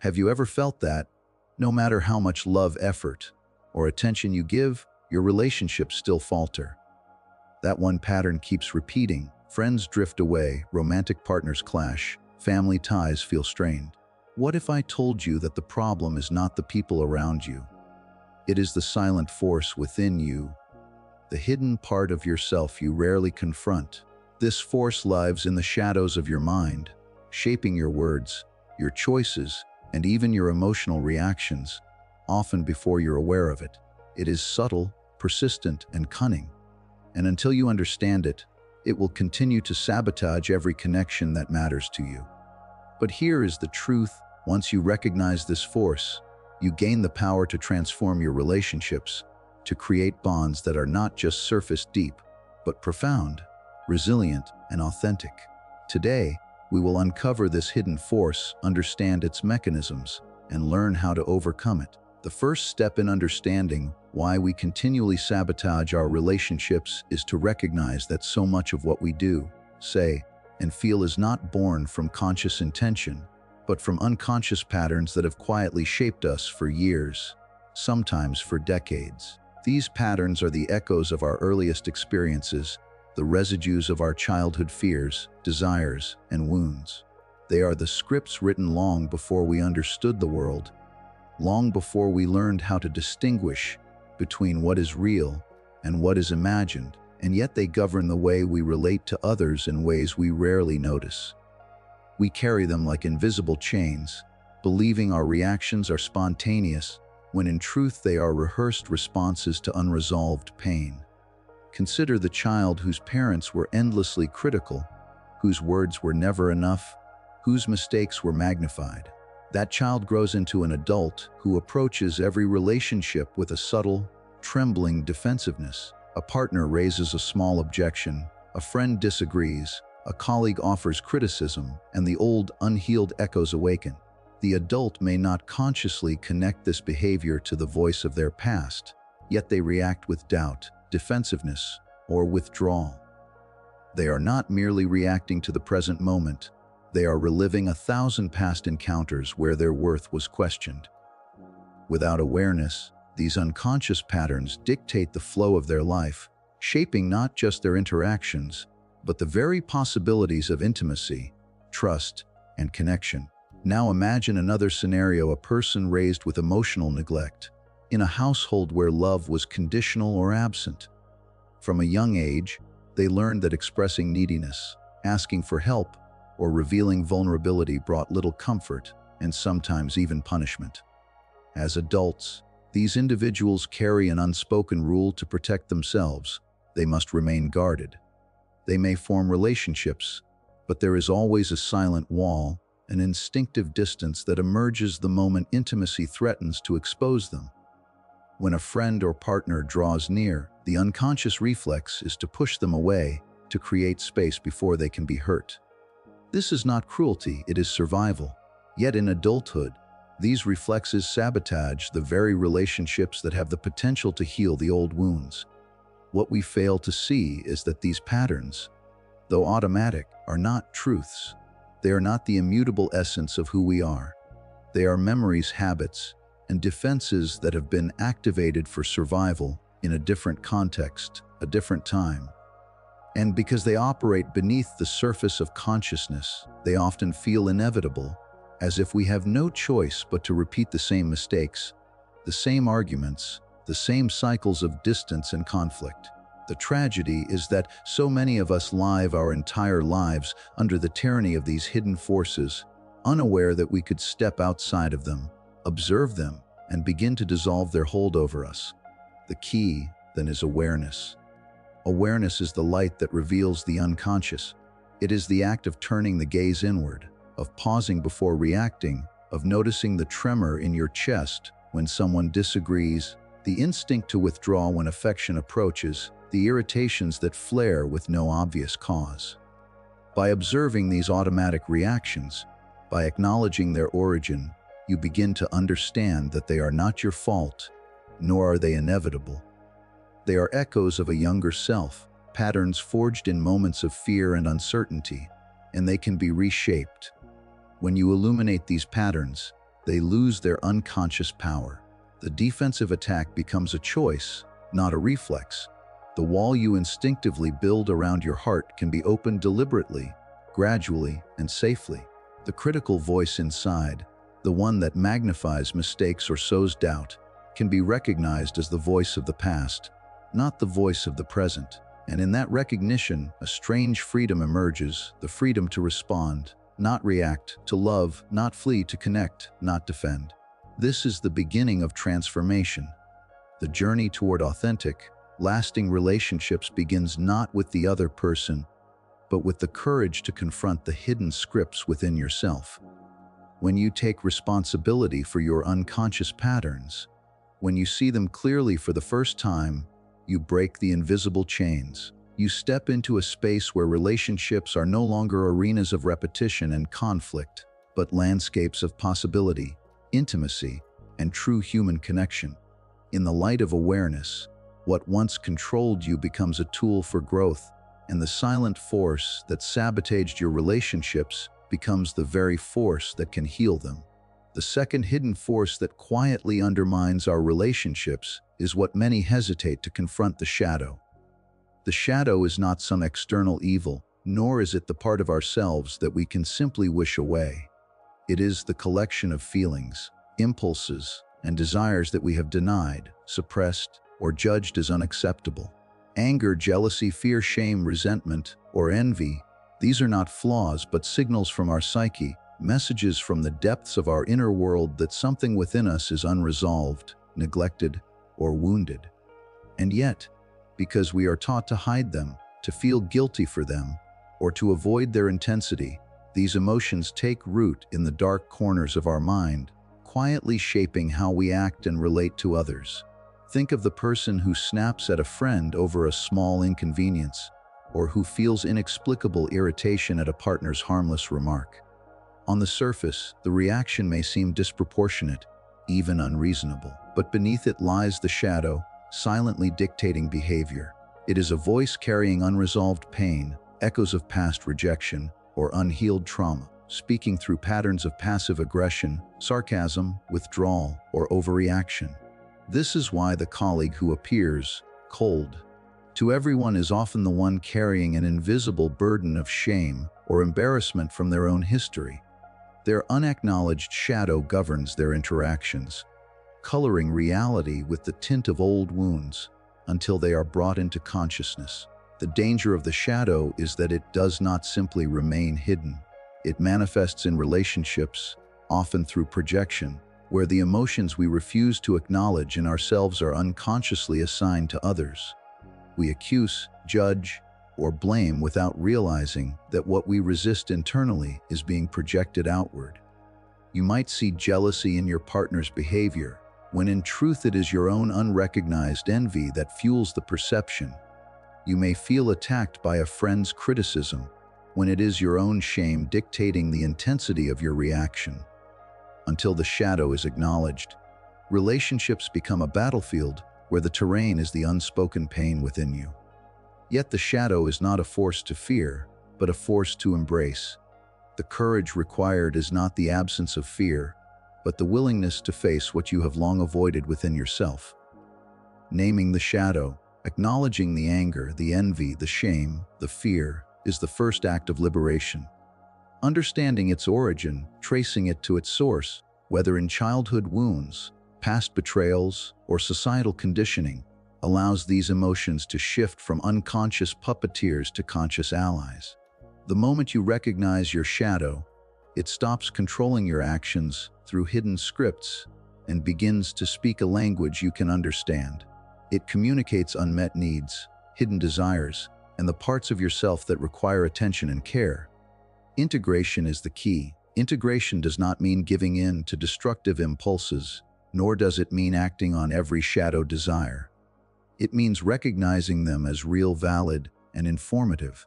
Have you ever felt that, no matter how much love, effort, or attention you give, your relationships still falter? That one pattern keeps repeating. Friends drift away, romantic partners clash, family ties feel strained. What if I told you that the problem is not the people around you? It is the silent force within you, the hidden part of yourself you rarely confront. This force lives in the shadows of your mind, shaping your words, your choices, and even your emotional reactions, often before you're aware of it. It is subtle, persistent, and cunning. And until you understand it, it will continue to sabotage every connection that matters to you. But here is the truth. Once you recognize this force, you gain the power to transform your relationships, to create bonds that are not just surface deep, but profound, resilient, and authentic. Today, we will uncover this hidden force, understand its mechanisms, and learn how to overcome it. The first step in understanding why we continually sabotage our relationships is to recognize that so much of what we do, say, and feel is not born from conscious intention, but from unconscious patterns that have quietly shaped us for years, sometimes for decades. These patterns are the echoes of our earliest experiences, the residues of our childhood fears, desires, and wounds. They are the scripts written long before we understood the world, long before we learned how to distinguish between what is real and what is imagined, and yet they govern the way we relate to others in ways we rarely notice. We carry them like invisible chains, believing our reactions are spontaneous, when in truth they are rehearsed responses to unresolved pain. Consider the child whose parents were endlessly critical, whose words were never enough, whose mistakes were magnified. That child grows into an adult who approaches every relationship with a subtle, trembling defensiveness. A partner raises a small objection, a friend disagrees, a colleague offers criticism, and the old, unhealed echoes awaken. The adult may not consciously connect this behavior to the voice of their past, yet they react with doubt, defensiveness, or withdrawal. They are not merely reacting to the present moment, they are reliving 1,000 past encounters where their worth was questioned. Without awareness, these unconscious patterns dictate the flow of their life, shaping not just their interactions, but the very possibilities of intimacy, trust, and connection. Now imagine another scenario: a person raised with emotional neglect, in a household where love was conditional or absent. From a young age, they learned that expressing neediness, asking for help, or revealing vulnerability brought little comfort and sometimes even punishment. As adults, these individuals carry an unspoken rule to protect themselves. They must remain guarded. They may form relationships, but there is always a silent wall, an instinctive distance that emerges the moment intimacy threatens to expose them. When a friend or partner draws near, the unconscious reflex is to push them away, to create space before they can be hurt. This is not cruelty, it is survival. Yet in adulthood, these reflexes sabotage the very relationships that have the potential to heal the old wounds. What we fail to see is that these patterns, though automatic, are not truths. They are not the immutable essence of who we are. They are memories, habits, and defenses that have been activated for survival in a different context, a different time. And because they operate beneath the surface of consciousness, they often feel inevitable, as if we have no choice but to repeat the same mistakes, the same arguments, the same cycles of distance and conflict. The tragedy is that so many of us live our entire lives under the tyranny of these hidden forces, unaware that we could step outside of them, observe them, and begin to dissolve their hold over us. The key, then, is awareness. Awareness is the light that reveals the unconscious. It is the act of turning the gaze inward, of pausing before reacting, of noticing the tremor in your chest when someone disagrees, the instinct to withdraw when affection approaches, the irritations that flare with no obvious cause. By observing these automatic reactions, by acknowledging their origin, you begin to understand that they are not your fault, nor are they inevitable. They are echoes of a younger self, patterns forged in moments of fear and uncertainty, and they can be reshaped. When you illuminate these patterns, they lose their unconscious power. The defensive attack becomes a choice, not a reflex. The wall you instinctively build around your heart can be opened deliberately, gradually, and safely. The critical voice inside, the one that magnifies mistakes or sows doubt, can be recognized as the voice of the past, not the voice of the present. And in that recognition, a strange freedom emerges, the freedom to respond, not react, to love, not flee, to connect, not defend. This is the beginning of transformation. The journey toward authentic, lasting relationships begins not with the other person, but with the courage to confront the hidden scripts within yourself. When you take responsibility for your unconscious patterns, when you see them clearly for the first time, you break the invisible chains. You step into a space where relationships are no longer arenas of repetition and conflict, but landscapes of possibility, intimacy, and true human connection. In the light of awareness, what once controlled you becomes a tool for growth, and the silent force that sabotaged your relationships becomes the very force that can heal them. The second hidden force that quietly undermines our relationships is what many hesitate to confront: the shadow. The shadow is not some external evil, nor is it the part of ourselves that we can simply wish away. It is the collection of feelings, impulses, and desires that we have denied, suppressed, or judged as unacceptable. Anger, jealousy, fear, shame, resentment, or envy, these are not flaws but signals from our psyche, messages from the depths of our inner world that something within us is unresolved, neglected, or wounded. And yet, because we are taught to hide them, to feel guilty for them, or to avoid their intensity, these emotions take root in the dark corners of our mind, quietly shaping how we act and relate to others. Think of the person who snaps at a friend over a small inconvenience, or who feels inexplicable irritation at a partner's harmless remark. On the surface, the reaction may seem disproportionate, even unreasonable, but beneath it lies the shadow, silently dictating behavior. It is a voice carrying unresolved pain, echoes of past rejection, or unhealed trauma, speaking through patterns of passive aggression, sarcasm, withdrawal, or overreaction. This is why the colleague who appears cold to everyone is often the one carrying an invisible burden of shame or embarrassment from their own history. Their unacknowledged shadow governs their interactions, coloring reality with the tint of old wounds until they are brought into consciousness. The danger of the shadow is that it does not simply remain hidden. It manifests in relationships, often through projection, where the emotions we refuse to acknowledge in ourselves are unconsciously assigned to others. We accuse, judge, or blame without realizing that what we resist internally is being projected outward. You might see jealousy in your partner's behavior, when in truth it is your own unrecognized envy that fuels the perception. You may feel attacked by a friend's criticism, when it is your own shame dictating the intensity of your reaction. Until the shadow is acknowledged, relationships become a battlefield where the terrain is the unspoken pain within you. Yet the shadow is not a force to fear, but a force to embrace. The courage required is not the absence of fear, but the willingness to face what you have long avoided within yourself. Naming the shadow, acknowledging the anger, the envy, the shame, the fear, is the first act of liberation. Understanding its origin, tracing it to its source, whether in childhood wounds, past betrayals, or societal conditioning, allows these emotions to shift from unconscious puppeteers to conscious allies. The moment you recognize your shadow, it stops controlling your actions through hidden scripts and begins to speak a language you can understand. It communicates unmet needs, hidden desires, and the parts of yourself that require attention and care. Integration is the key. Integration does not mean giving in to destructive impulses, nor does it mean acting on every shadow desire. It means recognizing them as real, valid, and informative.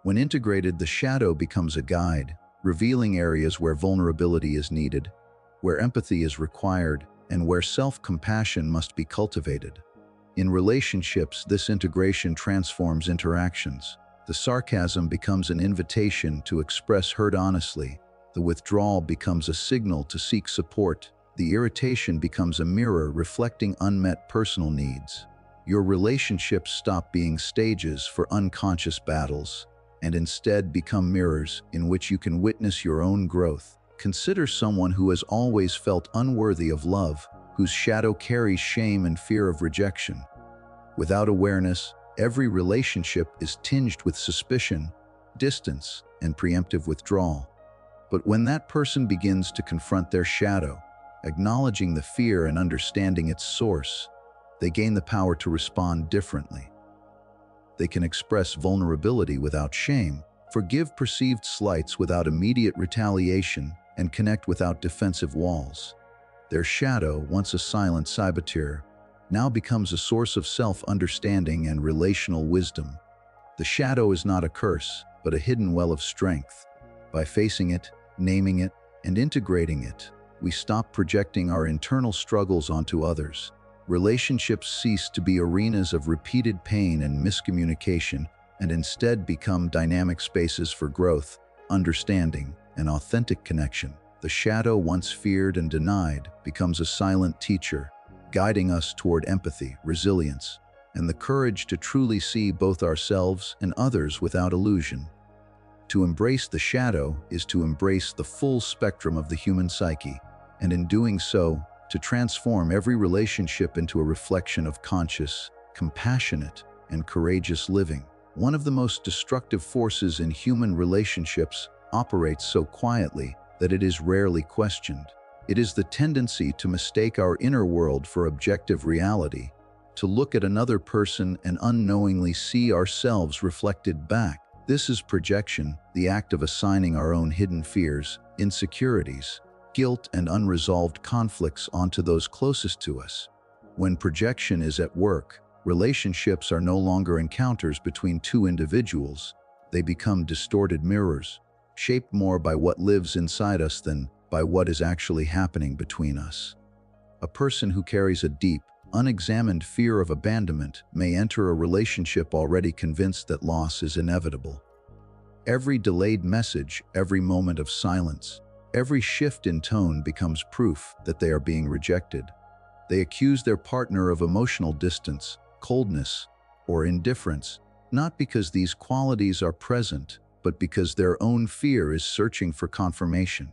When integrated, the shadow becomes a guide, revealing areas where vulnerability is needed, where empathy is required, and where self-compassion must be cultivated. In relationships, this integration transforms interactions. The sarcasm becomes an invitation to express hurt honestly. The The withdrawal becomes a signal to seek support. The irritation becomes a mirror reflecting unmet personal needs. Your relationships stop being stages for unconscious battles and instead become mirrors in which you can witness your own growth. Consider someone who has always felt unworthy of love, whose shadow carries shame and fear of rejection. Without awareness, every relationship is tinged with suspicion, distance, and preemptive withdrawal. But when that person begins to confront their shadow, acknowledging the fear and understanding its source, they gain the power to respond differently. They can express vulnerability without shame, forgive perceived slights without immediate retaliation, and connect without defensive walls. Their shadow, once a silent saboteur, now becomes a source of self-understanding and relational wisdom. The shadow is not a curse, but a hidden well of strength. By facing it, naming it, and integrating it, we stop projecting our internal struggles onto others. Relationships cease to be arenas of repeated pain and miscommunication, and instead become dynamic spaces for growth, understanding, and authentic connection. The shadow, once feared and denied, becomes a silent teacher, guiding us toward empathy, resilience, and the courage to truly see both ourselves and others without illusion. To embrace the shadow is to embrace the full spectrum of the human psyche, and in doing so, to transform every relationship into a reflection of conscious, compassionate, and courageous living. One of the most destructive forces in human relationships operates so quietly that it is rarely questioned. It is the tendency to mistake our inner world for objective reality, to look at another person and unknowingly see ourselves reflected back. This is projection, the act of assigning our own hidden fears, insecurities, guilt, and unresolved conflicts onto those closest to us. When projection is at work, relationships are no longer encounters between two individuals. They become distorted mirrors, shaped more by what lives inside us than by what is actually happening between us. A person who carries a deep, unexamined fear of abandonment may enter a relationship already convinced that loss is inevitable. Every delayed message, every moment of silence, every shift in tone becomes proof that they are being rejected. They accuse their partner of emotional distance, coldness, or indifference, not because these qualities are present, but because their own fear is searching for confirmation.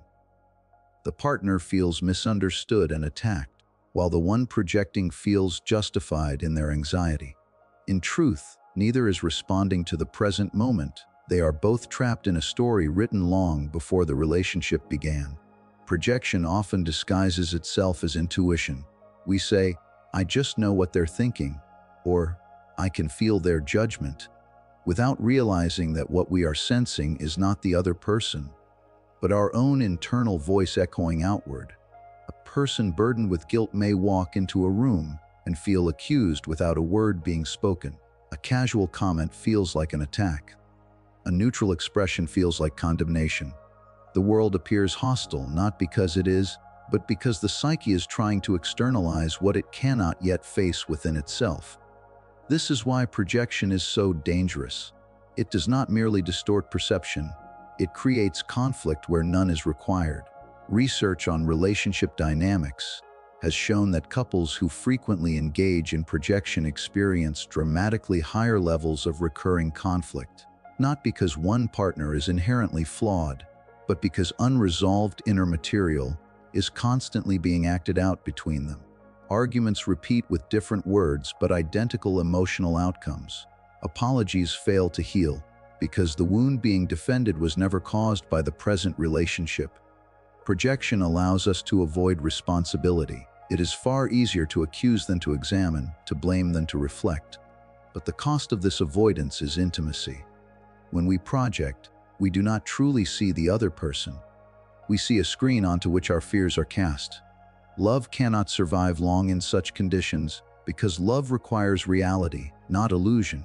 The partner feels misunderstood and attacked, while the one projecting feels justified in their anxiety. In truth, neither is responding to the present moment. They are both trapped in a story written long before the relationship began. Projection often disguises itself as intuition. We say, "I just know what they're thinking," or "I can feel their judgment," without realizing that what we are sensing is not the other person, but our own internal voice echoing outward. A person burdened with guilt may walk into a room and feel accused without a word being spoken. A casual comment feels like an attack. A neutral expression feels like condemnation. The world appears hostile not because it is, but because the psyche is trying to externalize what it cannot yet face within itself. This is why projection is so dangerous. It does not merely distort perception, it creates conflict where none is required. Research on relationship dynamics has shown that couples who frequently engage in projection experience dramatically higher levels of recurring conflict, not because one partner is inherently flawed, but because unresolved inner material is constantly being acted out between them. Arguments repeat with different words but identical emotional outcomes. Apologies fail to heal because the wound being defended was never caused by the present relationship. Projection allows us to avoid responsibility. It is far easier to accuse than to examine, to blame than to reflect. But the cost of this avoidance is intimacy. When we project, we do not truly see the other person. We see a screen onto which our fears are cast. Love cannot survive long in such conditions because love requires reality, not illusion.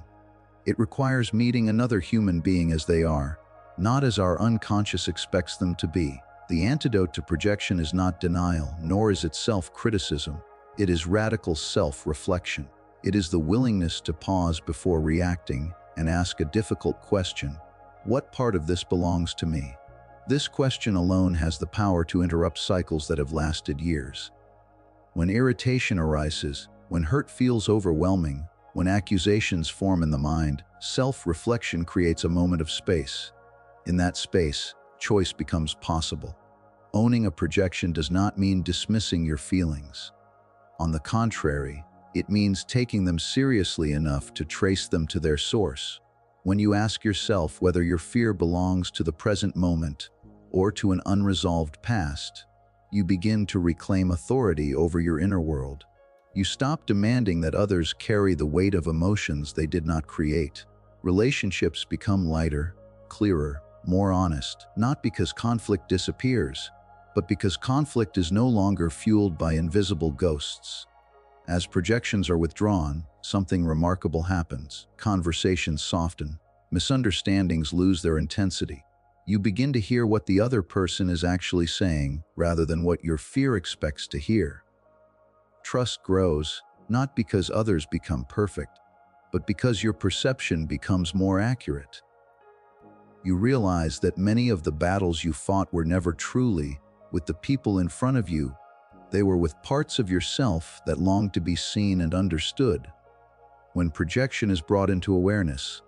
It requires meeting another human being as they are, not as our unconscious expects them to be. The antidote to projection is not denial, nor is it self-criticism. It is radical self-reflection. It is the willingness to pause before reacting and ask a difficult question: what part of this belongs to me? This question alone has the power to interrupt cycles that have lasted years. When irritation arises, when hurt feels overwhelming, when accusations form in the mind, self-reflection creates a moment of space. In that space, choice becomes possible. Owning a projection does not mean dismissing your feelings. On the contrary, it means taking them seriously enough to trace them to their source. When you ask yourself whether your fear belongs to the present moment or to an unresolved past, you begin to reclaim authority over your inner world. You stop demanding that others carry the weight of emotions they did not create. Relationships become lighter, clearer, more honest, not because conflict disappears, but because conflict is no longer fueled by invisible ghosts. As projections are withdrawn, something remarkable happens. Conversations soften. Misunderstandings lose their intensity. You begin to hear what the other person is actually saying rather than what your fear expects to hear. Trust grows, not because others become perfect, but because your perception becomes more accurate. You realize that many of the battles you fought were never truly with the people in front of you. They were with parts of yourself that longed to be seen and understood. When projection is brought into awareness,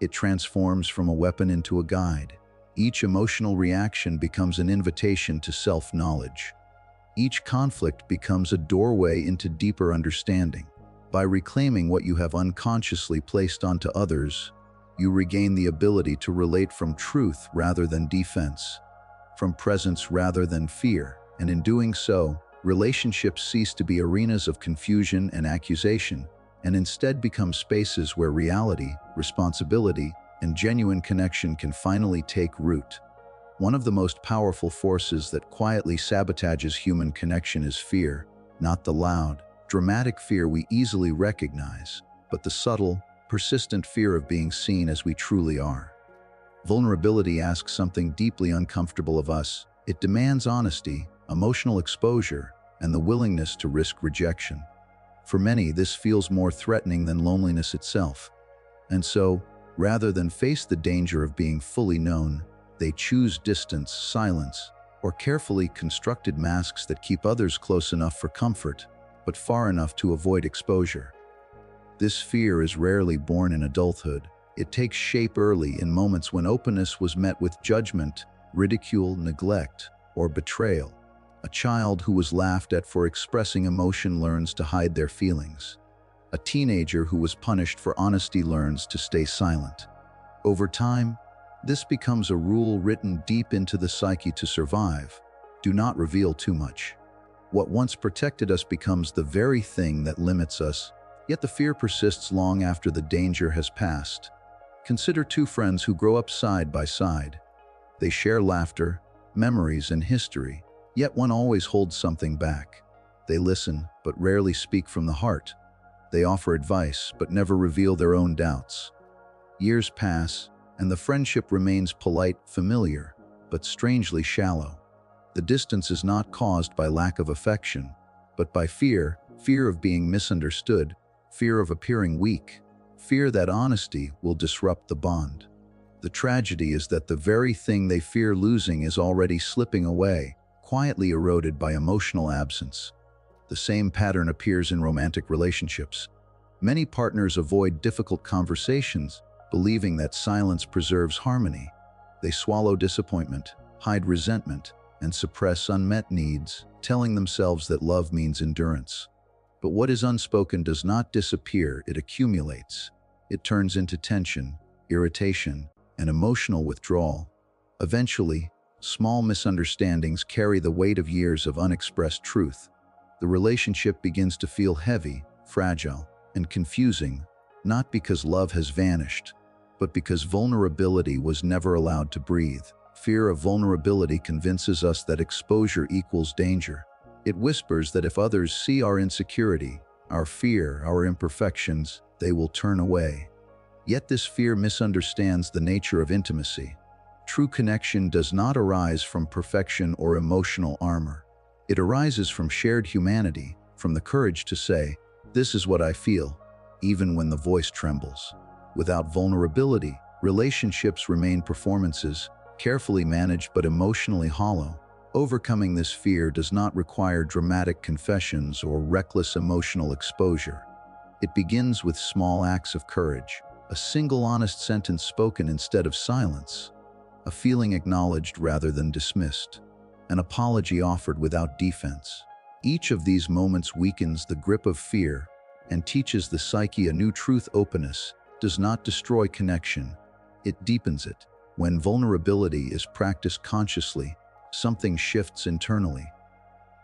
it transforms from a weapon into a guide. Each emotional reaction becomes an invitation to self-knowledge. Each conflict becomes a doorway into deeper understanding. By reclaiming what you have unconsciously placed onto others, you regain the ability to relate from truth rather than defense, from presence rather than fear, and in doing so, relationships cease to be arenas of confusion and accusation, and instead become spaces where reality, responsibility, and genuine connection can finally take root. One of the most powerful forces that quietly sabotages human connection is fear, not the loud, dramatic fear we easily recognize, but the subtle, persistent fear of being seen as we truly are. Vulnerability asks something deeply uncomfortable of us. It demands honesty, emotional exposure, and the willingness to risk rejection. For many, this feels more threatening than loneliness itself. And so, rather than face the danger of being fully known, they choose distance, silence, or carefully constructed masks that keep others close enough for comfort, but far enough to avoid exposure. This fear is rarely born in adulthood. It takes shape early in moments when openness was met with judgment, ridicule, neglect, or betrayal. A child who was laughed at for expressing emotion learns to hide their feelings. A teenager who was punished for honesty learns to stay silent. Over time, this becomes a rule written deep into the psyche to survive. Do not reveal too much. What once protected us becomes the very thing that limits us, yet the fear persists long after the danger has passed. Consider two friends who grow up side by side. They share laughter, memories, and history, yet one always holds something back. They listen, but rarely speak from the heart. They offer advice, but never reveal their own doubts. Years pass, and the friendship remains polite, familiar, but strangely shallow. The distance is not caused by lack of affection, but by fear of being misunderstood, fear of appearing weak, fear that honesty will disrupt the bond. The tragedy is that the very thing they fear losing is already slipping away, quietly eroded by emotional absence. The same pattern appears in romantic relationships. Many partners avoid difficult conversations, believing that silence preserves harmony. They swallow disappointment, hide resentment, and suppress unmet needs, telling themselves that love means endurance. But what is unspoken does not disappear, it accumulates. It turns into tension, irritation, and emotional withdrawal. Eventually, small misunderstandings carry the weight of years of unexpressed truth. The relationship begins to feel heavy, fragile, and confusing, not because love has vanished, but because vulnerability was never allowed to breathe. Fear of vulnerability convinces us that exposure equals danger. It whispers that if others see our insecurity, our fear, our imperfections, they will turn away. Yet this fear misunderstands the nature of intimacy. True connection does not arise from perfection or emotional armor. It arises from shared humanity, from the courage to say, "This is what I feel," even when the voice trembles. Without vulnerability, relationships remain performances, carefully managed but emotionally hollow. Overcoming this fear does not require dramatic confessions or reckless emotional exposure. It begins with small acts of courage, a single honest sentence spoken instead of silence, a feeling acknowledged rather than dismissed, an apology offered without defense. Each of these moments weakens the grip of fear and teaches the psyche a new truth. Openness does not destroy connection, it deepens it. When vulnerability is practiced consciously, something shifts internally.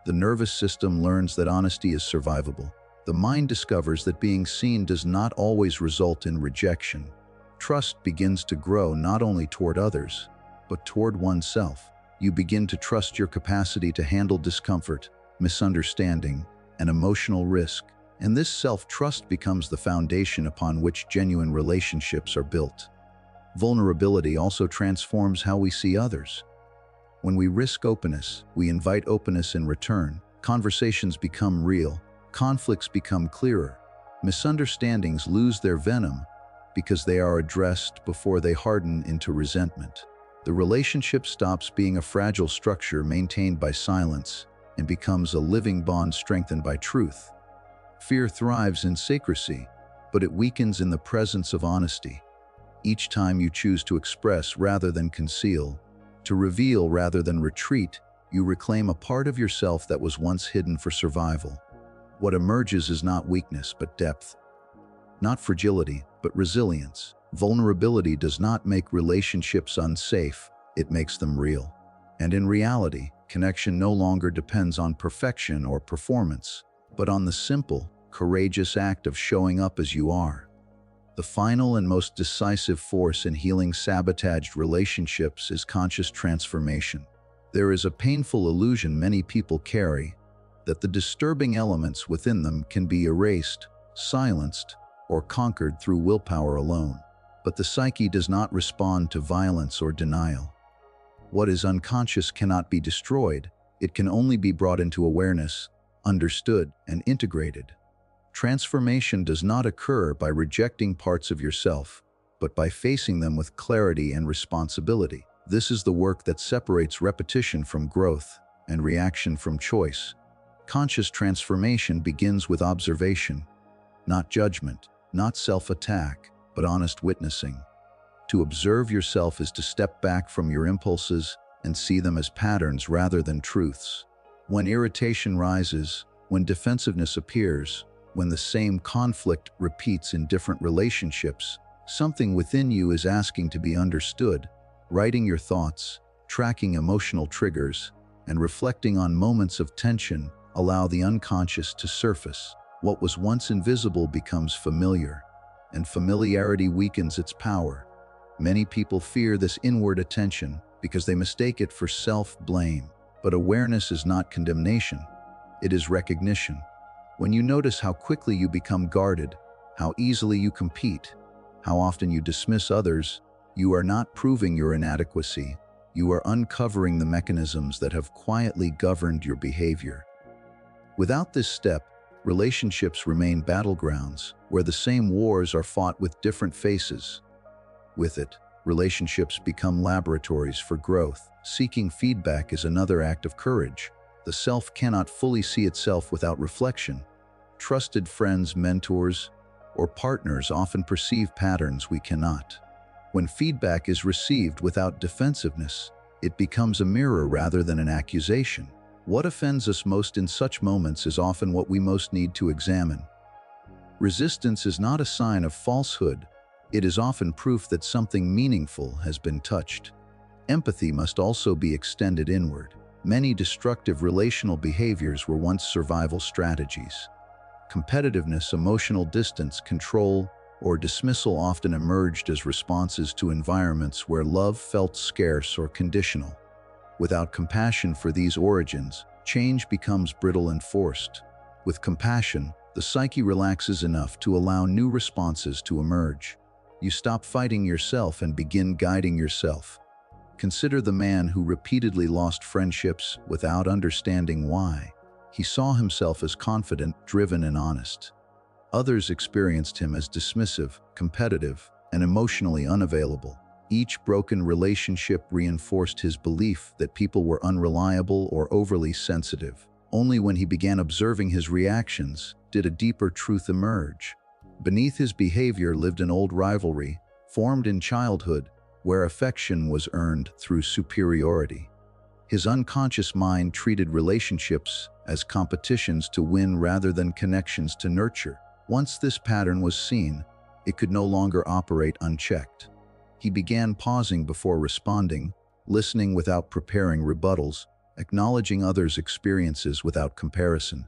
The nervous system learns that honesty is survivable. The mind discovers that being seen does not always result in rejection. Trust begins to grow not only toward others, but toward oneself. You begin to trust your capacity to handle discomfort, misunderstanding, and emotional risk. And this self-trust becomes the foundation upon which genuine relationships are built. Vulnerability also transforms how we see others. When we risk openness, we invite openness in return. Conversations become real, conflicts become clearer, misunderstandings lose their venom because they are addressed before they harden into resentment. The relationship stops being a fragile structure maintained by silence and becomes a living bond strengthened by truth. Fear thrives in secrecy, but it weakens in the presence of honesty. Each time you choose to express rather than conceal, to reveal rather than retreat, you reclaim a part of yourself that was once hidden for survival. What emerges is not weakness but depth, not fragility but resilience. Vulnerability does not make relationships unsafe, it makes them real. And in reality, connection no longer depends on perfection or performance, but on the simple, courageous act of showing up as you are. The final and most decisive force in healing sabotaged relationships is conscious transformation. There is a painful illusion many people carry that the disturbing elements within them can be erased, silenced, or conquered through willpower alone. But the psyche does not respond to violence or denial. What is unconscious cannot be destroyed, it can only be brought into awareness, understood, and integrated. Transformation does not occur by rejecting parts of yourself, but by facing them with clarity and responsibility. This is the work that separates repetition from growth and reaction from choice. Conscious transformation begins with observation, not judgment, not self-attack, but honest witnessing. To observe yourself is to step back from your impulses and see them as patterns rather than truths. When irritation rises, when defensiveness appears, when the same conflict repeats in different relationships, something within you is asking to be understood. Writing your thoughts, tracking emotional triggers, and reflecting on moments of tension allow the unconscious to surface. What was once invisible becomes familiar, and familiarity weakens its power. Many people fear this inward attention because they mistake it for self-blame. But awareness is not condemnation, it is recognition. When you notice how quickly you become guarded, how easily you compete, how often you dismiss others, you are not proving your inadequacy, you are uncovering the mechanisms that have quietly governed your behavior. Without this step, relationships remain battlegrounds where the same wars are fought with different faces. With it, relationships become laboratories for growth. Seeking feedback is another act of courage. The self cannot fully see itself without reflection. Trusted friends, mentors, or partners often perceive patterns we cannot. When feedback is received without defensiveness, it becomes a mirror rather than an accusation. What offends us most in such moments is often what we most need to examine. Resistance is not a sign of falsehood. It is often proof that something meaningful has been touched. Empathy must also be extended inward. Many destructive relational behaviors were once survival strategies. Competitiveness, emotional distance, control, or dismissal often emerged as responses to environments where love felt scarce or conditional. Without compassion for these origins, change becomes brittle and forced. With compassion, the psyche relaxes enough to allow new responses to emerge. You stop fighting yourself and begin guiding yourself. Consider the man who repeatedly lost friendships without understanding why. He saw himself as confident, driven, and honest. Others experienced him as dismissive, competitive, and emotionally unavailable. Each broken relationship reinforced his belief that people were unreliable or overly sensitive. Only when he began observing his reactions did a deeper truth emerge. Beneath his behavior lived an old rivalry, formed in childhood, where affection was earned through superiority. His unconscious mind treated relationships as competitions to win rather than connections to nurture. Once this pattern was seen, it could no longer operate unchecked. He began pausing before responding, listening without preparing rebuttals, acknowledging others' experiences without comparison.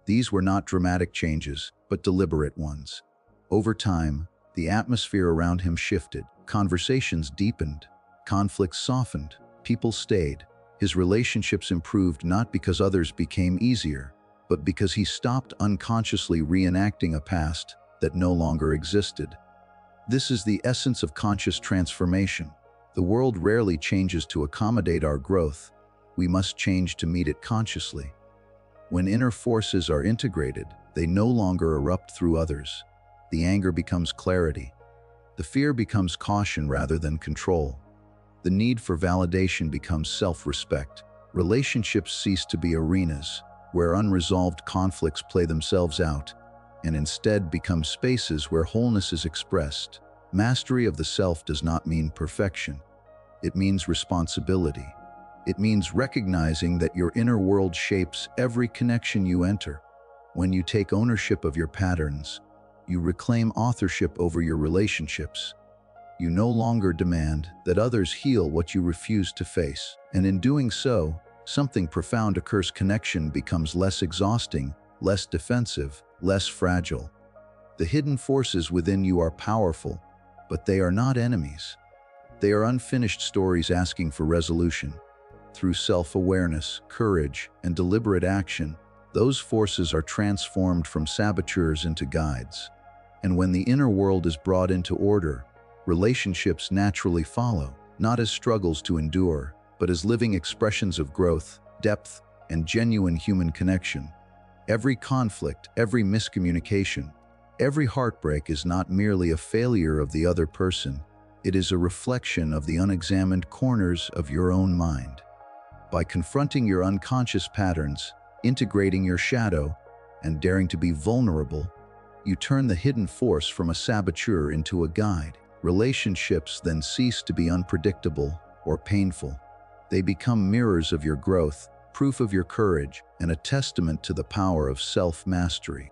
These were not dramatic changes, but deliberate ones. Over time, the atmosphere around him shifted. Conversations deepened, conflicts softened, people stayed. His relationships improved not because others became easier, but because he stopped unconsciously reenacting a past that no longer existed. This is the essence of conscious transformation. The world rarely changes to accommodate our growth. We must change to meet it consciously. When inner forces are integrated, they no longer erupt through others. The anger becomes clarity. The fear becomes caution rather than control. The need for validation becomes self-respect. Relationships cease to be arenas where unresolved conflicts play themselves out, and instead become spaces where wholeness is expressed. Mastery of the self does not mean perfection. It means responsibility. It means recognizing that your inner world shapes every connection you enter. When you take ownership of your patterns, you reclaim authorship over your relationships. You no longer demand that others heal what you refuse to face. And in doing so, something profound occurs. Connection becomes less exhausting, less defensive, less fragile. The hidden forces within you are powerful, but they are not enemies. They are unfinished stories asking for resolution. Through self-awareness, courage, and deliberate action, those forces are transformed from saboteurs into guides. And when the inner world is brought into order, relationships naturally follow, not as struggles to endure, but as living expressions of growth, depth, and genuine human connection. Every conflict, every miscommunication, every heartbreak is not merely a failure of the other person. It is a reflection of the unexamined corners of your own mind. By confronting your unconscious patterns, integrating your shadow, and daring to be vulnerable, you turn the hidden force from a saboteur into a guide. Relationships then cease to be unpredictable or painful. They become mirrors of your growth, proof of your courage, and a testament to the power of self-mastery.